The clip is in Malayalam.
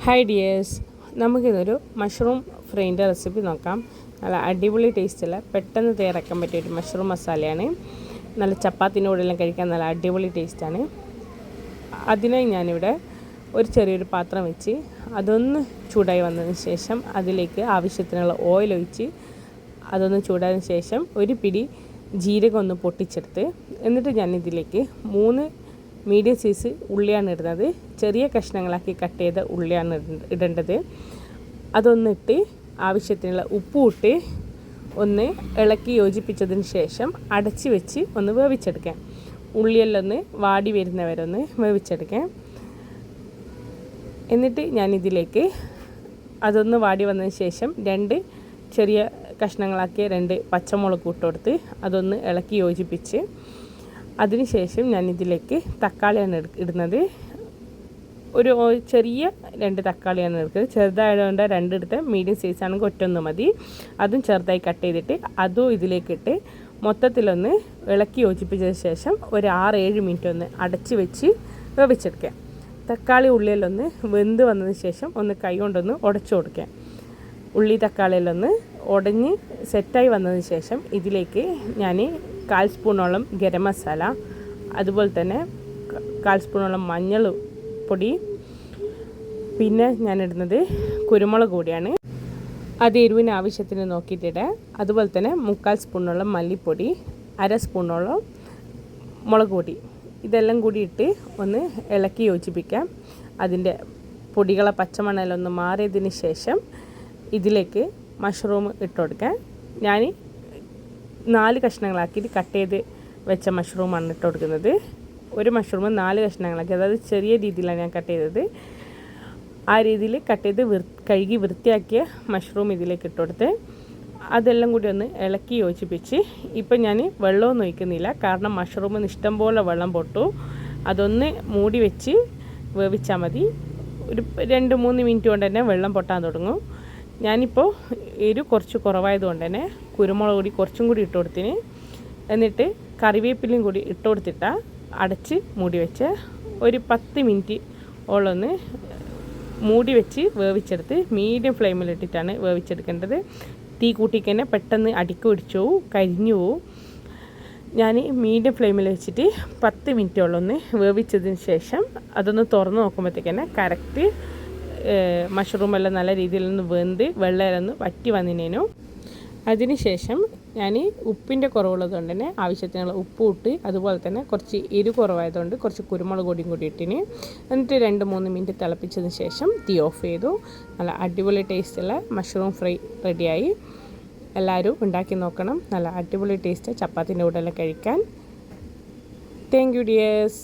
ഹായ് ഡിയേഴ്സ്, നമുക്കിതൊരു മഷ്റൂം ഫ്രൈൻ്റെ റെസിപ്പി നോക്കാം. നല്ല അടിപൊളി ടേസ്റ്റുള്ള പെട്ടെന്ന് തയ്യാറാക്കാൻ പറ്റിയൊരു മഷ്റൂം മസാലയാണ്. നല്ല ചപ്പാത്തിൻ്റെ കൂടെയെല്ലാം കഴിക്കാൻ നല്ല അടിപൊളി ടേസ്റ്റാണ്. അതിനായി ഞാനിവിടെ ഒരു ചെറിയൊരു പാത്രം വെച്ച് അതൊന്ന് ചൂടായി വന്നതിന് ശേഷം അതിലേക്ക് ആവശ്യത്തിനുള്ള ഓയിൽ ഒഴിച്ച് അതൊന്ന് ചൂടായതിന് ശേഷം ഒരു പിടി ജീരകം ഒന്ന് പൊട്ടിച്ചെടുത്ത് എന്നിട്ട് ഞാനിതിലേക്ക് 3 മീഡിയം സൈസ് ഉള്ളിയാണ് ഇടുന്നത്. ചെറിയ കഷ്ണങ്ങളാക്കി കട്ട് ചെയ്ത ഉള്ളിയാണ് ഇടേണ്ടത്. അതൊന്നിട്ട് ആവശ്യത്തിനുള്ള ഉപ്പും ഇട്ട് ഒന്ന് ഇളക്കി യോജിപ്പിച്ചതിന് ശേഷം അടച്ച് വെച്ച് ഒന്ന് വേവിച്ചെടുക്കാം. ഉള്ളിയെല്ലാം ഒന്ന് വാടി വരുന്നവരെ ഒന്ന് വേവിച്ചെടുക്കാം. എന്നിട്ട് ഞാനിതിലേക്ക് അതൊന്ന് വാടി വന്നതിന് ശേഷം 2 ചെറിയ കഷ്ണങ്ങളാക്കിയ 2 പച്ചമുളക് ഇട്ട് കൊടുത്ത് അതൊന്ന് ഇളക്കി യോജിപ്പിച്ച് അതിനുശേഷം ഞാനിതിലേക്ക് തക്കാളിയാണ് ഇടുന്നത്. ഒരു ചെറിയ 2 തക്കാളിയാണ് എടുക്കുന്നത്. ചെറുതായതുകൊണ്ട് 2 എടുത്ത് മീഡിയം സൈസ് ആണെങ്കിൽ ഒറ്റൊന്ന് മതി. അതും ചെറുതായി കട്ട് ചെയ്തിട്ട് അതും ഇതിലേക്കിട്ട് മൊത്തത്തിലൊന്ന് ഇളക്കി യോജിപ്പിച്ചതിന് ശേഷം ഒരു 6-7 മിനിറ്റ് ഒന്ന് അടച്ച് വെച്ച് വേവിച്ചെടുക്കാം. തക്കാളി ഉള്ളിയിലൊന്ന് വെന്ത് വന്നതിന് ശേഷം ഒന്ന് കൈ കൊണ്ടൊന്ന് ഉടച്ചു കൊടുക്കാം. ഉള്ളി തക്കാളിയിലൊന്ന് ഉടഞ്ഞ് സെറ്റായി വന്നതിന് ശേഷം ഇതിലേക്ക് ഞാൻ 1/4 സ്പൂണോളം ഗരം മസാല, അതുപോലെ തന്നെ 1/4 സ്പൂണോളം മഞ്ഞൾ പൊടി, പിന്നെ ഞാനിടുന്നത് കുരുമുളക് പൊടിയാണ്. അത് എരിവിന് ആവശ്യത്തിന് നോക്കിയിട്ടിടാം. അതുപോലെ തന്നെ 3/4 സ്പൂണോളം മല്ലിപ്പൊടി, 1/2 സ്പൂണോളം മുളക് പൊടി, ഇതെല്ലാം കൂടി ഇട്ട് ഒന്ന് ഇളക്കി യോജിപ്പിക്കാം. അതിൻ്റെ പൊടികളെ പച്ചമണലൊന്ന് മാറിയതിന് ശേഷം ഇതിലേക്ക് മഷ്റൂം ഇട്ട് കൊടുക്കാം. ഞാൻ 4 കഷ്ണങ്ങളാക്കിയിട്ട് കട്ട് ചെയ്ത് വെച്ച മഷ്റൂമാണ് ഇട്ട് കൊടുക്കുന്നത്. ഒരു മഷ്റൂം 4 കഷ്ണങ്ങളാക്കി, അതായത് ചെറിയ രീതിയിലാണ് ഞാൻ കട്ട് ചെയ്തത്. ആ രീതിയിൽ കട്ട് ചെയ്ത് കഴുകി വൃത്തിയാക്കിയ മഷ്റൂം ഇതിലേക്ക് ഇട്ട് കൊടുത്ത് അതെല്ലാം കൂടി ഒന്ന് ഇളക്കി യോജിപ്പിച്ച് ഇപ്പം ഞാൻ വെള്ളമൊന്നും ഒഴിക്കുന്നില്ല, കാരണം മഷ്റൂമിന് ഇഷ്ടംപോലെ വെള്ളം പൊട്ടു. അതൊന്ന് മൂടി വെച്ച് വേവിച്ചാൽ മതി. ഒരു 2-3 മിനിറ്റ് കൊണ്ട് തന്നെ വെള്ളം പൊട്ടാൻ തുടങ്ങും. ഞാനിപ്പോൾ കുറച്ച് കുറവായതുകൊണ്ട് തന്നെ കുരുമുളക് പൊടി കുറച്ചും കൂടി ഇട്ട് കൊടുത്തിന്. എന്നിട്ട് കറിവേപ്പിലയും കൂടി ഇട്ട് കൊടുത്തിട്ട് അടച്ച് മൂടി വെച്ച് ഒരു 10 മിനിറ്റ് ഓളൊന്ന് മൂടി വെച്ച് വേവിച്ചെടുത്ത് മീഡിയം ഫ്ലെയിമിലിട്ടിട്ടാണ് വേവിച്ചെടുക്കേണ്ടത്. തീ കൂട്ടിക്ക് തന്നെ പെട്ടെന്ന് അടിക്ക് പിടിച്ചു പോവും, കരിഞ്ഞു പോവും. ഞാൻ മീഡിയം ഫ്ലെയിമിൽ വെച്ചിട്ട് 10 മിനിറ്റോളൊന്ന് വേവിച്ചതിന് ശേഷം അതൊന്ന് തുറന്ന് നോക്കുമ്പോഴത്തേക്ക് തന്നെ കറക്റ്റ് മഷ്റൂമെല്ലാം നല്ല രീതിയിലൊന്ന് വെന്ത് വെള്ളമൊന്ന് വറ്റി വന്നിനേനു. അതിനുശേഷം ഞാൻ ഉപ്പിൻ്റെ കുറവുള്ളത് കൊണ്ട് തന്നെ ആവശ്യത്തിനുള്ള ഉപ്പ് ഇട്ട്, അതുപോലെ തന്നെ കുറച്ച് എരിവ് കുറവായതുകൊണ്ട് കുറച്ച് കുരുമുളക് പൊടിയും കൂടി ഇട്ടിന്. എന്നിട്ട് 2-3 മിനിറ്റ് തിളപ്പിച്ചതിന് ശേഷം തീ ഓഫ് ചെയ്തു. നല്ല അടിപൊളി ടേസ്റ്റുള്ള മഷ്റൂം ഫ്രൈ റെഡിയായി. എല്ലാവരും ഉണ്ടാക്കി നോക്കണം. നല്ല അടിപൊളി ടേസ്റ്റ് ചപ്പാത്തിൻ്റെ കൂടെല്ലാം കഴിക്കാൻ. Thank you dears.